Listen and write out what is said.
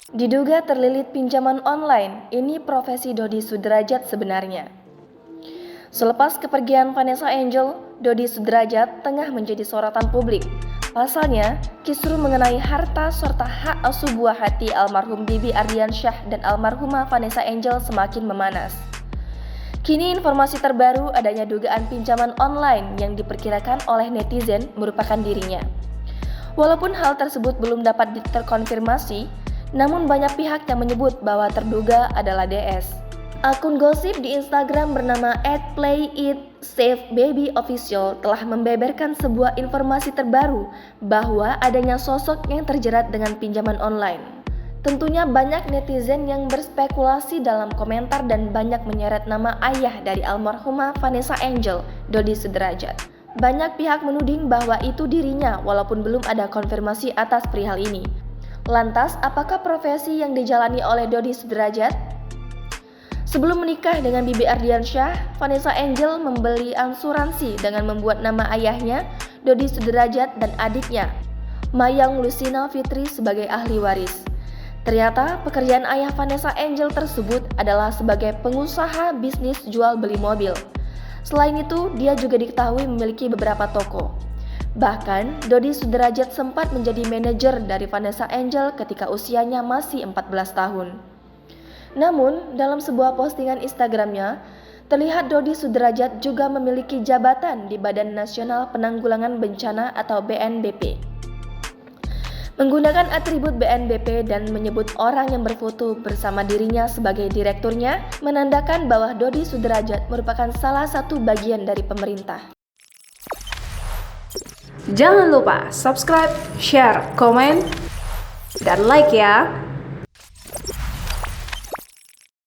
Diduga terlilit pinjaman online, ini profesi Dodi Sudrajat sebenarnya. Selepas kepergian Vanessa Angel, Dodi Sudrajat tengah menjadi sorotan publik. Pasalnya, kisru mengenai harta serta hak asuh buah hati almarhum Bibi Ardiansyah dan almarhumah Vanessa Angel semakin memanas. Kini informasi terbaru adanya dugaan pinjaman online yang diperkirakan oleh netizen merupakan dirinya. Walaupun hal tersebut belum dapat terkonfirmasi, namun banyak pihak yang menyebut bahwa terduga adalah DS. Akun gosip di Instagram bernama @playitsafebabyofficial telah membeberkan sebuah informasi terbaru bahwa adanya sosok yang terjerat dengan pinjaman online. Tentunya banyak netizen yang berspekulasi dalam komentar dan banyak menyeret nama ayah dari almarhumah Vanessa Angel, Dodi Sudrajat. Banyak pihak menuding bahwa itu dirinya walaupun belum ada konfirmasi atas perihal ini. Lantas, apakah profesi yang dijalani oleh Dodi Sudrajat? Sebelum menikah dengan Bibi Ardiansyah, Vanessa Angel membeli asuransi dengan membuat nama ayahnya, Dodi Sudrajat, dan adiknya, Mayang Lucina Fitri, sebagai ahli waris. Ternyata, pekerjaan ayah Vanessa Angel tersebut adalah sebagai pengusaha bisnis jual beli mobil. Selain itu, dia juga diketahui memiliki beberapa toko. Bahkan, Dodi Sudrajat sempat menjadi manajer dari Vanessa Angel ketika usianya masih 14 tahun. Namun, dalam sebuah postingan Instagramnya, terlihat Dodi Sudrajat juga memiliki jabatan di Badan Nasional Penanggulangan Bencana atau BNPB. Menggunakan atribut BNPB dan menyebut orang yang berfoto bersama dirinya sebagai direkturnya, menandakan bahwa Dodi Sudrajat merupakan salah satu bagian dari pemerintah. Jangan lupa subscribe, share, komen, dan like ya.